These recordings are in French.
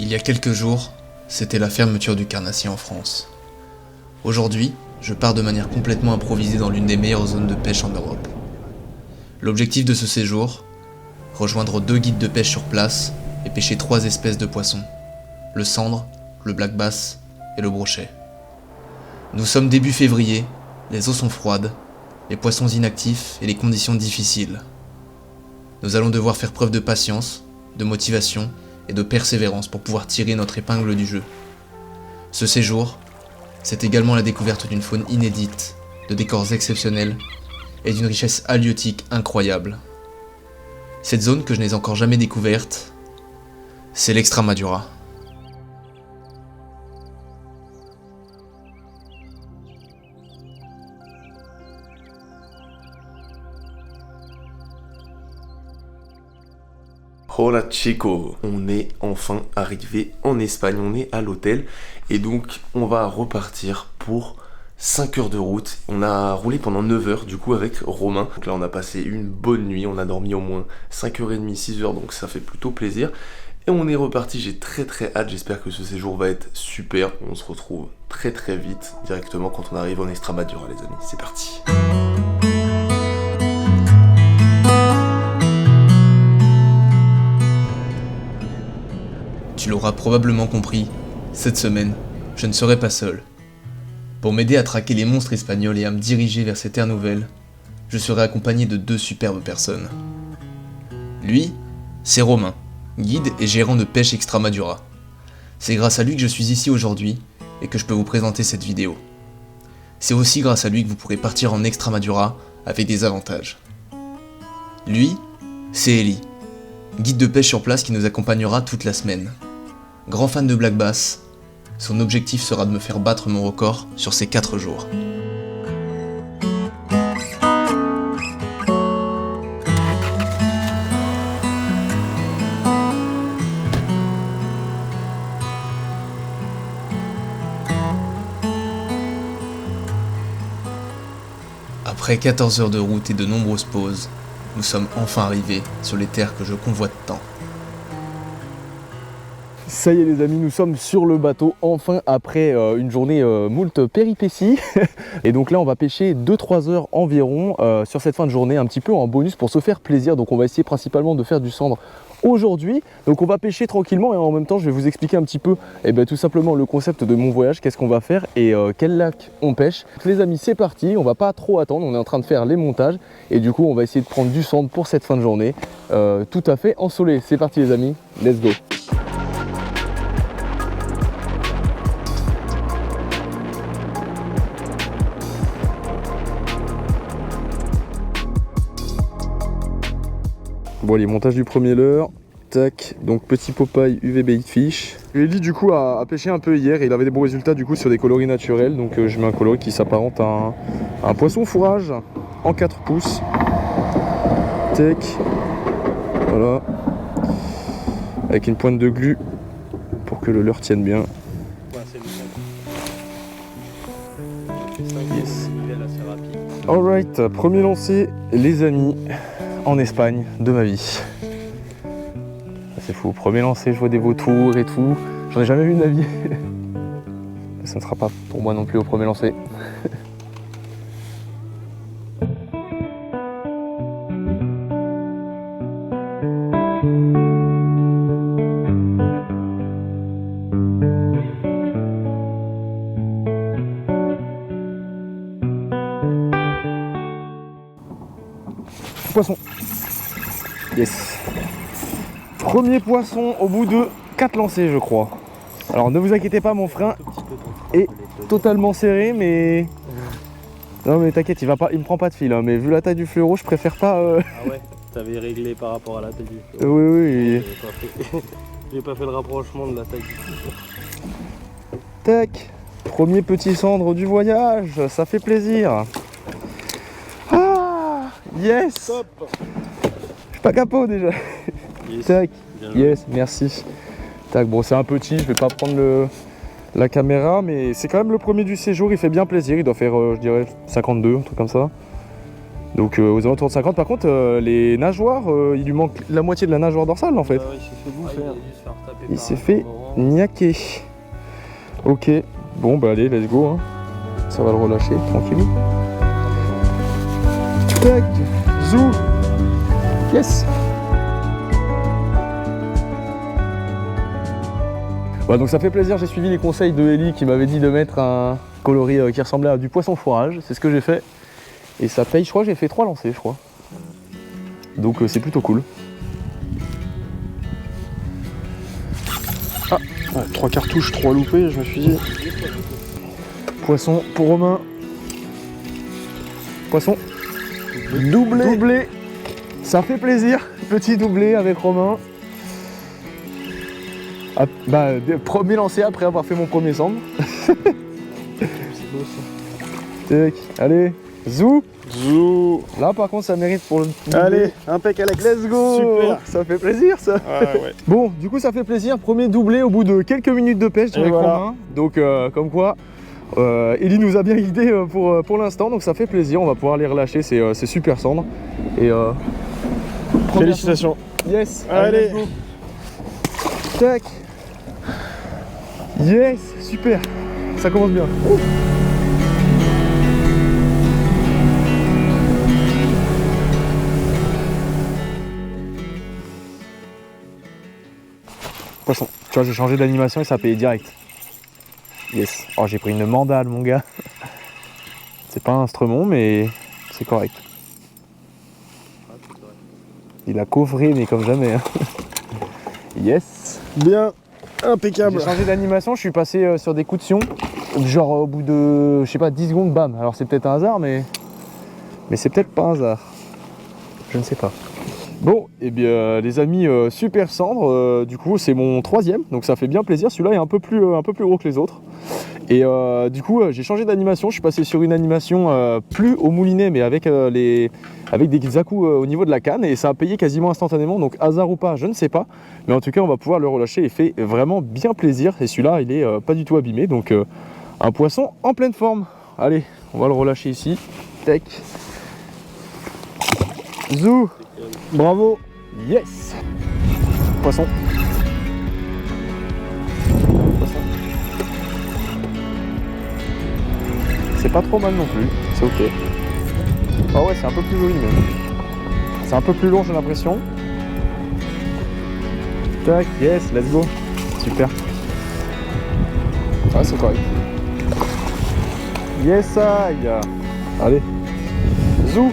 Il y a quelques jours, c'était la fermeture du carnassier en France. Aujourd'hui, je pars de manière complètement improvisée dans l'une des meilleures zones de pêche en Europe. L'objectif de ce séjour, rejoindre 2 guides de pêche sur place et pêcher 3 espèces de poissons, le sandre, le black bass et le brochet. Nous sommes début février, les eaux sont froides, les poissons inactifs et les conditions difficiles. Nous allons devoir faire preuve de patience, de motivation et de persévérance pour pouvoir tirer notre épingle du jeu. Ce séjour, c'est également la découverte d'une faune inédite, de décors exceptionnels et d'une richesse halieutique incroyable. Cette zone que je n'ai encore jamais découverte, c'est l'Extremadura. Hola chico, on est enfin arrivé en Espagne, on est à l'hôtel et donc on va repartir pour 5 heures de route. On a roulé pendant 9 heures du coup avec Romain. Donc là on a passé une bonne nuit, on a dormi au moins 5h30, 6 heures, donc ça fait plutôt plaisir. Et on est reparti, j'ai très hâte, j'espère que ce séjour va être super. On se retrouve très vite directement quand on arrive en Extremadura les amis, c'est parti. Tu l'auras probablement compris, cette semaine, je ne serai pas seul. Pour m'aider à traquer les monstres espagnols et à me diriger vers ces terres nouvelles, je serai accompagné de 2 superbes personnes. Lui, c'est Romain, guide et gérant de pêche Extremadura. C'est grâce à lui que je suis ici aujourd'hui et que je peux vous présenter cette vidéo. C'est aussi grâce à lui que vous pourrez partir en Extremadura avec des avantages. Lui, c'est Eli, guide de pêche sur place qui nous accompagnera toute la semaine. Grand fan de black bass, son objectif sera de me faire battre mon record sur ces 4 jours. Après 14 heures de route et de nombreuses pauses, nous sommes enfin arrivés sur les terres que je convoite tant. Ça y est les amis, nous sommes sur le bateau, enfin après une journée moult péripéties. Et donc là on va pêcher 2-3 heures environ sur cette fin de journée, un petit peu en bonus pour se faire plaisir. Donc on va essayer principalement de faire du sandre aujourd'hui. Donc on va pêcher tranquillement et en même temps je vais vous expliquer un petit peu tout simplement le concept de mon voyage, qu'est-ce qu'on va faire et quel lac on pêche. Donc, les amis c'est parti, on va pas trop attendre, on est en train de faire les montages et du coup on va essayer de prendre du sandre pour cette fin de journée tout à fait ensoleillée. C'est parti les amis, let's go. Bon allez, montage du premier leurre, tac, donc petit Popeye UV bait fish. Eli du coup a pêché un peu hier et il avait des bons résultats du coup sur des coloris naturels, donc je mets un coloris qui s'apparente à un poisson fourrage en 4 pouces. Tac, voilà, avec une pointe de glu pour que le leurre tienne bien. Yes. Alright, premier lancé les amis. En Espagne de ma vie. C'est fou, premier lancer, je vois des vautours et tout. J'en ai jamais vu de ma vie. Ça ne sera pas pour moi non plus au premier lancer. Poisson. Yes. Premier poisson au bout de 4 lancers je crois. Alors ne vous inquiétez pas, mon frein est totalement serré mais... Non mais t'inquiète, il me prend pas de fil hein, mais vu la taille du fluoro je préfère pas... Ah ouais, t'avais réglé par rapport à la taille du fluoro. Oui. J'ai pas fait le rapprochement de la taille du fluoro. Tac. Premier petit cendre du voyage, ça fait plaisir. Yes. Top. Je suis pas capot déjà. Yes. Tac. Bien Yes, merci. Tac, bon c'est un petit, je vais pas prendre la caméra, mais c'est quand même le premier du séjour, il fait bien plaisir, il doit faire je dirais 52, un truc comme ça. Donc aux alentours de 50, par contre les nageoires, il lui manque la moitié de la nageoire dorsale en fait. Il s'est fait bouffer. Il s'est fait niaqué. Ok, bon bah allez, let's go. Hein. Ça va le relâcher, tranquillou. Tac, zou. Yes. Bah donc ça fait plaisir, j'ai suivi les conseils de Ellie qui m'avait dit de mettre un coloris qui ressemblait à du poisson fourrage. C'est ce que j'ai fait. Et ça paye, je crois, j'ai fait 3 lancers, je crois. Donc c'est plutôt cool. Ah, ouais, 3 cartouches, 3 loupés, je me suis dit. Poisson pour Romain. Poisson. Doublé. Doublé. Ça fait plaisir. Petit doublé avec Romain. Ah, bah, premier lancé après avoir fait mon premier sample. Tac, allez. Zou. Zou. Là par contre ça mérite pour le doublé. Allez, impec Alex. Let's go. Super. Ça fait plaisir ça. Ouais. Bon, du coup ça fait plaisir. Premier doublé au bout de quelques minutes de pêche avec voilà. Romain. Donc comme quoi, Ellie nous a bien guidé pour l'instant. Donc ça fait plaisir. On va pouvoir les relâcher. C'est super cendre. Et Félicitations. yes. Allez. Let's go. Tac. Yes, super. Ça commence bien. Ouf. Poisson. Tu vois, j'ai changé d'animation et ça a payé direct. Yes. Oh, j'ai pris une mandale, mon gars. C'est pas un stremon, mais c'est correct. Il a coffré, mais comme jamais. Hein. Yes. Bien. Impeccable. J'ai changé d'animation, je suis passé sur des coups de sion. Genre au bout de, je sais pas, 10 secondes, bam. Alors c'est peut-être un hasard, mais c'est peut-être pas un hasard. Je ne sais pas. Bon, et bien les amis, super cendre. Du coup, c'est mon 3e, donc ça fait bien plaisir. Celui-là est un peu plus gros que les autres. Et du coup, j'ai changé d'animation. Je suis passé sur une animation plus au moulinet, mais avec des à-coups au niveau de la canne, et ça a payé quasiment instantanément. Donc hasard ou pas, je ne sais pas. Mais en tout cas, on va pouvoir le relâcher. Il fait vraiment bien plaisir. Et celui-là, il est pas du tout abîmé. Donc un poisson en pleine forme. Allez, on va le relâcher ici. Tac. Zou. Bravo. Yes. Poisson. C'est pas trop mal non plus, c'est ok. Ah ouais, c'est un peu plus joli même. C'est un peu plus long, j'ai l'impression. Tac, yes, let's go. Super. Ah, c'est correct. Yes, aïe. Allez. Zou.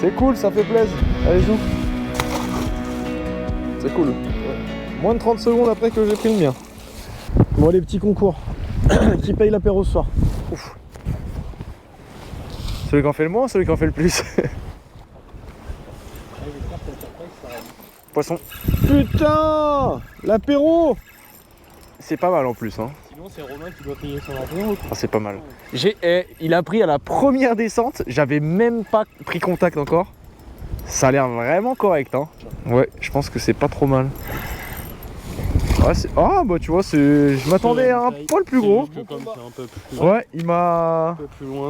C'est cool, ça fait plaisir. Allez, zou. C'est cool. Moins de 30 secondes après que j'ai pris le mien. Bon, les petits concours. Qui paye l'apéro ce soir? Ouf. Celui qui en fait le moins, celui qui en fait le plus. Poisson. Putain, l'apéro. C'est pas mal en plus. Hein. Sinon, c'est Romain qui doit payer son apéro. Ah, c'est pas mal. Il a pris à la première descente. J'avais même pas pris contact encore. Ça a l'air vraiment correct. Hein. Ouais, je pense que c'est pas trop mal. Ah bah tu vois, je m'attendais à un poil plus gros. Ouais, il m'a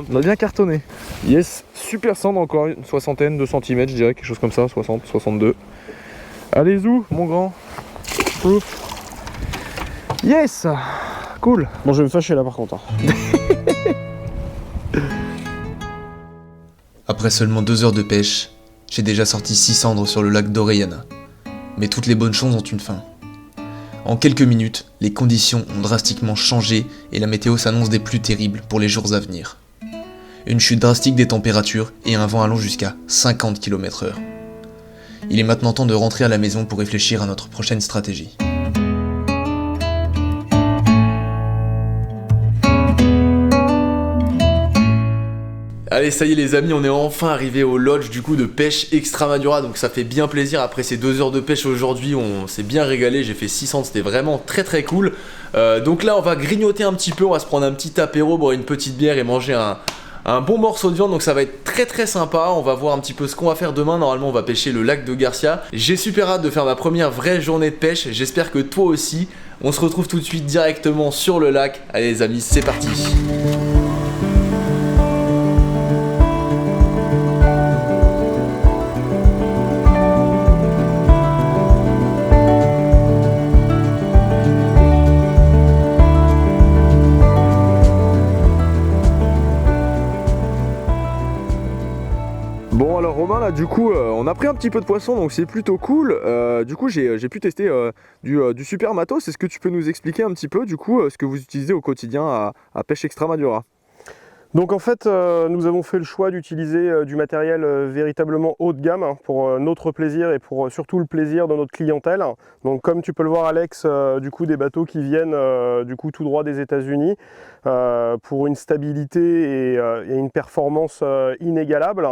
bien cartonné. Yes, super cendre encore, une soixantaine de centimètres je dirais, quelque chose comme ça, 60, 62. Allez zou, mon grand. Ouf. Yes. Cool. Bon, je vais me fâcher là par contre. Après seulement 2 heures de pêche, j'ai déjà sorti 6 cendres sur le lac d'Orellana. Mais toutes les bonnes choses ont une fin. En quelques minutes, les conditions ont drastiquement changé et la météo s'annonce des plus terribles pour les jours à venir. Une chute drastique des températures et un vent allant jusqu'à 50 km/h. Il est maintenant temps de rentrer à la maison pour réfléchir à notre prochaine stratégie. Allez, ça y est les amis, on est enfin arrivé au lodge du coup de pêche Extremadura, donc ça fait bien plaisir. Après ces 2 heures de pêche aujourd'hui, on s'est bien régalé, j'ai fait 600, c'était vraiment très cool. Donc là on va grignoter un petit peu, on va se prendre un petit apéro, boire une petite bière et manger un bon morceau de viande, donc ça va être très sympa. On va voir un petit peu ce qu'on va faire demain. Normalement on va pêcher le lac de Garcia. J'ai super hâte de faire ma première vraie journée de pêche, j'espère que toi aussi. On se retrouve tout de suite directement sur le lac. Allez les amis, c'est parti. Bon alors Romain là du coup on a pris un petit peu de poisson donc c'est plutôt cool. Du coup j'ai pu tester du super matos. Est-ce que tu peux nous expliquer un petit peu du coup ce que vous utilisez au quotidien à Pêche Extremadura? Donc en fait, nous avons fait le choix d'utiliser du matériel véritablement haut de gamme pour notre plaisir et pour surtout le plaisir de notre clientèle. Donc comme tu peux le voir Alex, du coup des bateaux qui viennent du coup tout droit des États-Unis pour une stabilité et une performance inégalable.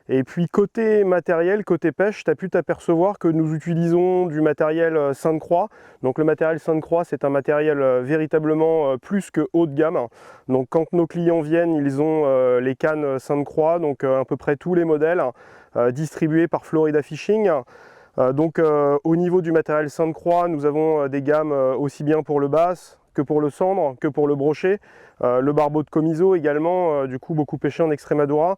Et puis côté matériel, côté pêche, tu as pu t'apercevoir que nous utilisons du matériel Sainte-Croix. Donc le matériel Sainte-Croix, c'est un matériel véritablement plus que haut de gamme. Donc quand nos clients viennent, ils ont les cannes Sainte-Croix, donc à peu près tous les modèles, distribués par Florida Fishing. Donc au niveau du matériel Sainte-Croix, nous avons des gammes aussi bien pour le bass que pour le cendre, que pour le brochet. Le barbeau de Comiso également, du coup beaucoup pêché en Extremadura.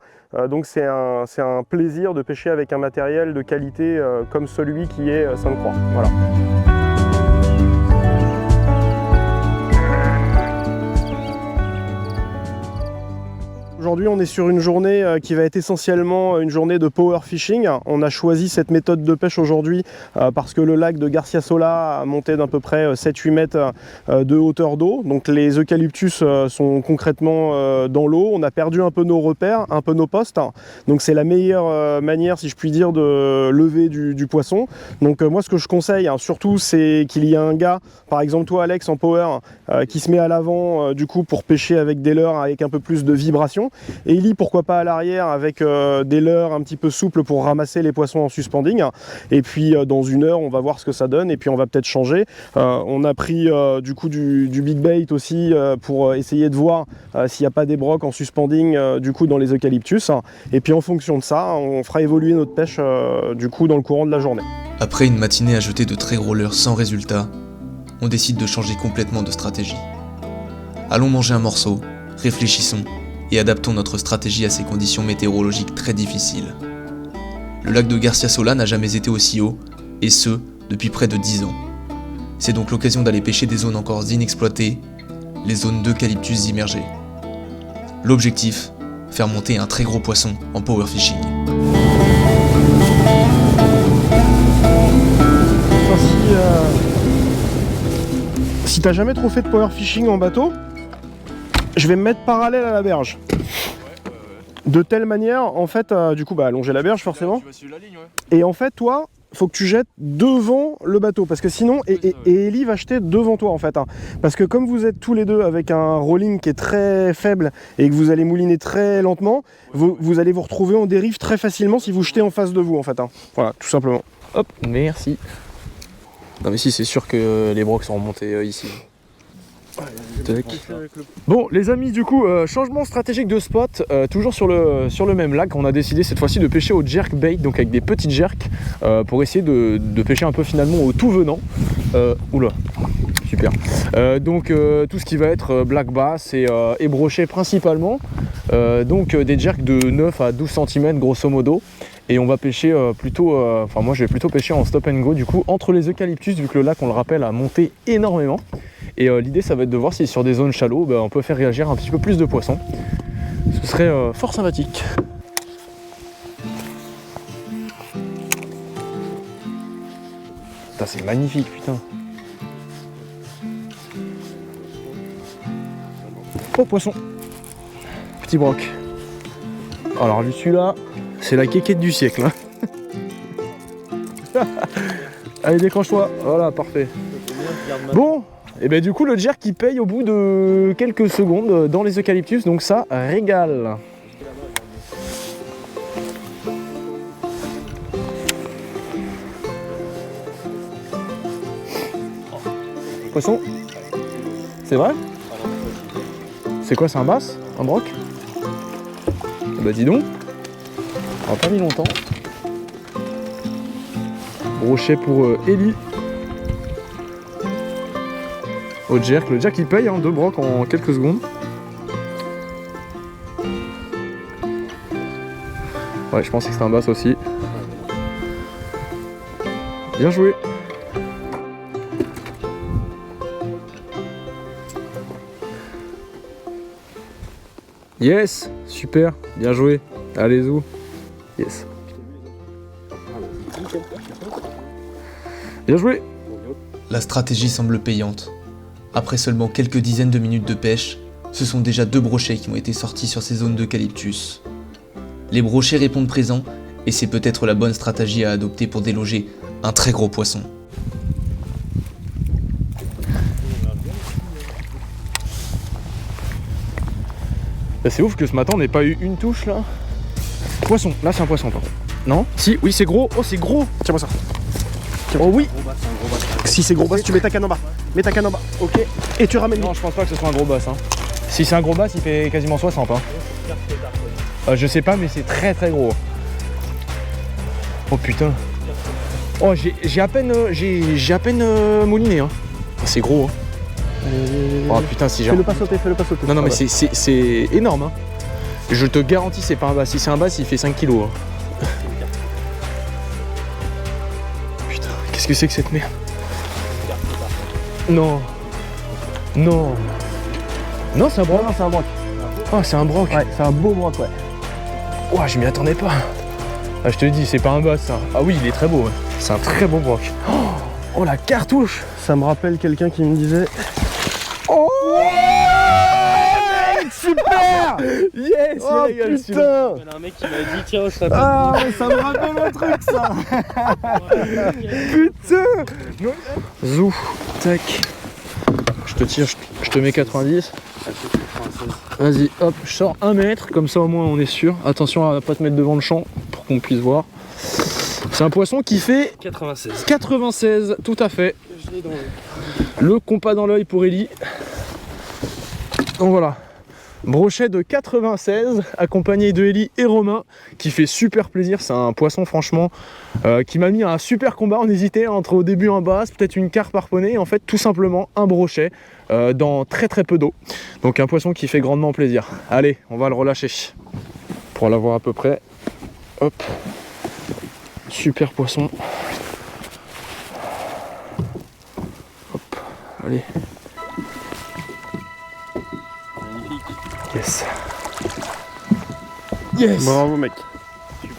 Donc c'est un plaisir de pêcher avec un matériel de qualité comme celui qui est Sainte-Croix. Voilà. Aujourd'hui, on est sur une journée qui va être essentiellement une journée de power fishing. On a choisi cette méthode de pêche aujourd'hui parce que le lac de Garcia Sola a monté d'à peu près 7-8 mètres de hauteur d'eau. Donc les eucalyptus sont concrètement dans l'eau. On a perdu un peu nos repères, un peu nos postes. Donc c'est la meilleure manière, si je puis dire, de lever du poisson. Donc moi, ce que je conseille, surtout, c'est qu'il y ait un gars, par exemple toi Alex en power, qui se met à l'avant du coup pour pêcher avec des leurres avec un peu plus de vibration. Et Eli, pourquoi pas à l'arrière avec des leurres un petit peu souples pour ramasser les poissons en suspending. Et puis dans une heure, on va voir ce que ça donne et puis on va peut-être changer. On a pris du coup du big bait aussi pour essayer de voir s'il n'y a pas des brocs en suspending du coup dans les eucalyptus. Et puis en fonction de ça, on fera évoluer notre pêche du coup dans le courant de la journée. Après une matinée à jeter de très gros leurres sans résultat, on décide de changer complètement de stratégie. Allons manger un morceau, réfléchissons et adaptons notre stratégie à ces conditions météorologiques très difficiles. Le lac de Garcia Sola n'a jamais été aussi haut, et ce, depuis près de 10 ans. C'est donc l'occasion d'aller pêcher des zones encore inexploitées, les zones d'eucalyptus immergées. L'objectif, faire monter un très gros poisson en power fishing. Si t'as jamais trop fait de power fishing en bateau, je vais me mettre parallèle à la berge. De telle manière, en fait, du coup, allonger la berge forcément. Tu vas suivre la ligne, ouais. Et en fait, toi, faut que tu jettes devant le bateau, parce que sinon, et Eli va jeter devant toi en fait. Parce que comme vous êtes tous les deux avec un rolling qui est très faible et que vous allez mouliner très lentement, vous allez vous retrouver en dérive très facilement si vous jetez en face de vous en fait. Voilà, tout simplement. Hop, merci. Non mais si, c'est sûr que les brocs sont remontés ici. Bon les amis, du coup changement stratégique de spot, toujours sur le même lac. On a décidé cette fois-ci de pêcher au jerk bait, donc avec des petites jerks pour essayer de pêcher un peu finalement au tout venant. Oula, super. Donc tout ce qui va être black bass et brochet principalement, donc des jerks de 9 à 12 cm grosso modo. Et on va pêcher plutôt, enfin moi je vais plutôt pêcher en stop and go du coup entre les eucalyptus, vu que le lac, on le rappelle, a monté énormément. Et l'idée ça va être de voir si sur des zones shallow on peut faire réagir un petit peu plus de poissons. Ce serait fort sympathique. Putain, c'est magnifique, putain. Oh, poisson. Petit broc. Alors lui, celui-là, c'est la quéquette du siècle. Allez, déclenche-toi. Voilà, parfait. Bon, et bien du coup le jerk qui paye au bout de quelques secondes dans les eucalyptus, donc ça régale. Poisson. C'est vrai? C'est quoi, c'est un bass? Un broc? Bah dis donc, on n'a pas mis longtemps. Brochet pour Eli. Au jerk, le jerk il paye, 2 brocs en quelques secondes. Ouais, je pensais que c'était un bass aussi. Bien joué. Yes, super, bien joué. Allez, zou. Yes. Bien joué. La stratégie semble payante. Après seulement quelques dizaines de minutes de pêche, ce sont déjà 2 brochets qui ont été sortis sur ces zones d'eucalyptus. Les brochets répondent présents, et c'est peut-être la bonne stratégie à adopter pour déloger un très gros poisson. C'est ouf que ce matin on n'ait pas eu une touche là. Poisson, là c'est un poisson par contre. Non? Si, oui c'est gros, oh c'est gros. Tiens-moi ça. Oh oui. Si c'est gros bass, tu mets ta canne en bas. Mets ta canne en bas. Ok. Et tu ramènes. Non, je pense pas que ce soit un gros bass. Hein. Si c'est un gros bass, il fait quasiment 60. Hein. Je sais pas, mais c'est très très gros. Oh putain. Oh, j'ai à peine, mouliné. Hein. C'est gros. Hein. Oh putain, si j'ai. Fais-le pas sauter, fais-le pas sauter. Non, non, mais c'est énorme. Hein. Je te garantis, c'est pas un bass. Si c'est un bass, il fait 5 kilos. Hein. Putain, qu'est-ce que c'est que cette merde? Non. Non. Non, c'est un broc. Non, c'est un broc. Ah, c'est un broc. Ouais, c'est un beau broc, ouais. Ouah, je m'y attendais pas. Ah, je te dis, c'est pas un bass ça. Ah oui, il est très beau. Ouais. C'est un très beau broc. Oh, la cartouche. Ça me rappelle quelqu'un qui me disait. Oh mec, super. Yes. Oh putain. Il y a un mec qui m'a dit tiens, ça peut. Ah, ça me rappelle un truc ça. Putain. Zou. Tac. Je te tire, je te mets 90. Vas-y, hop, je sors 1 mètre, comme ça au moins on est sûr. Attention à ne pas te mettre devant le champ pour qu'on puisse voir. C'est un poisson qui fait 96. 96, tout à fait. Je l'ai dans le. Le compas dans l'œil pour Ellie. Donc voilà. Brochet de 96, accompagné de Ellie et Romain, qui fait super plaisir. C'est un poisson franchement qui m'a mis un super combat. On hésitait entre au début un bass, peut-être une carpe harponnée, et en fait tout simplement un brochet dans très très peu d'eau. Donc un poisson qui fait grandement plaisir. Allez, on va le relâcher pour l'avoir à peu près. Hop, super poisson. Hop, allez. Yes. Yes. Bravo mec.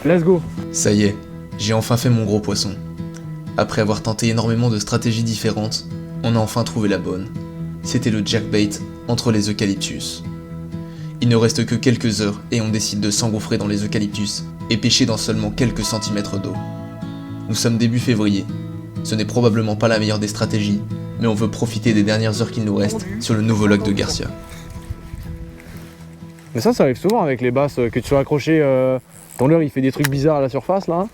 Let's go. Ça y est, j'ai enfin fait mon gros poisson. Après avoir tenté énormément de stratégies différentes, on a enfin trouvé la bonne. C'était le jerkbait entre les eucalyptus. Il ne reste que quelques heures et on décide de s'engouffrer dans les eucalyptus et pêcher dans seulement quelques centimètres d'eau. Nous sommes début février. Ce n'est probablement pas la meilleure des stratégies, mais on veut profiter des dernières heures qu'il nous reste sur le nouveau lac de Garcia. Mais ça arrive souvent avec les basses que tu sois accroché. Ton leurre il fait des trucs bizarres à la surface là.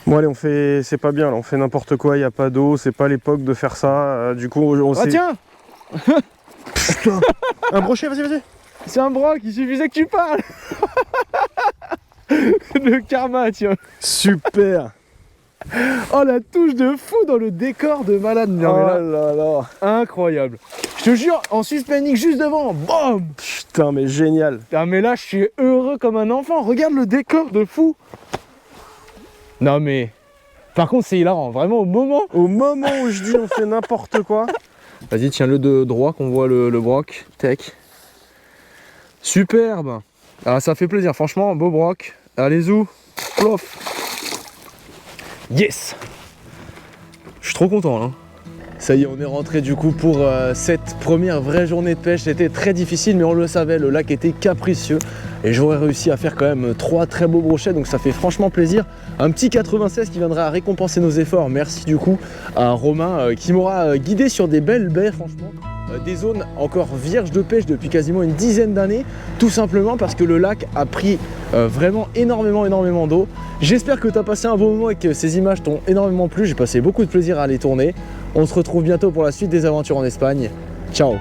Bon allez, on fait, c'est pas bien là, on fait n'importe quoi, il n'y a pas d'eau, c'est pas l'époque de faire ça. Du coup, on Ah s'est. tiens. Putain. Un brochet, vas-y, vas-y. C'est un broc, il suffisait que tu parles. Le karma, tiens. Super. Oh la touche de fou dans le décor de malade. Non, mais là, incroyable. Je te jure, en suspending juste devant, BAM. Putain, mais génial. Ah mais là, je suis heureux comme un enfant. Regarde le décor de fou. Non mais, par contre, c'est hilarant. Vraiment, au moment où je dis on fait n'importe quoi. Vas-y, tiens-le de droit qu'on voit le broc. Tech. Superbe. Ah, ça fait plaisir, franchement, beau broc. Allez, zou. Plof. Yes. Je suis trop content là. Ça y est, on est rentré du coup pour cette première vraie journée de pêche. C'était très difficile, mais on le savait, le lac était capricieux. Et j'aurais réussi à faire quand même 3 très beaux brochets, donc ça fait franchement plaisir. Un petit 96 qui viendra récompenser nos efforts. Merci du coup à Romain qui m'aura guidé sur des belles baies, franchement. Des zones encore vierges de pêche depuis quasiment une dizaine d'années, tout simplement parce que le lac a pris vraiment énormément d'eau. J'espère que tu as passé un bon moment et que ces images t'ont énormément plu. J'ai passé beaucoup de plaisir à les tourner. On se retrouve bientôt pour la suite des aventures en Espagne. Ciao.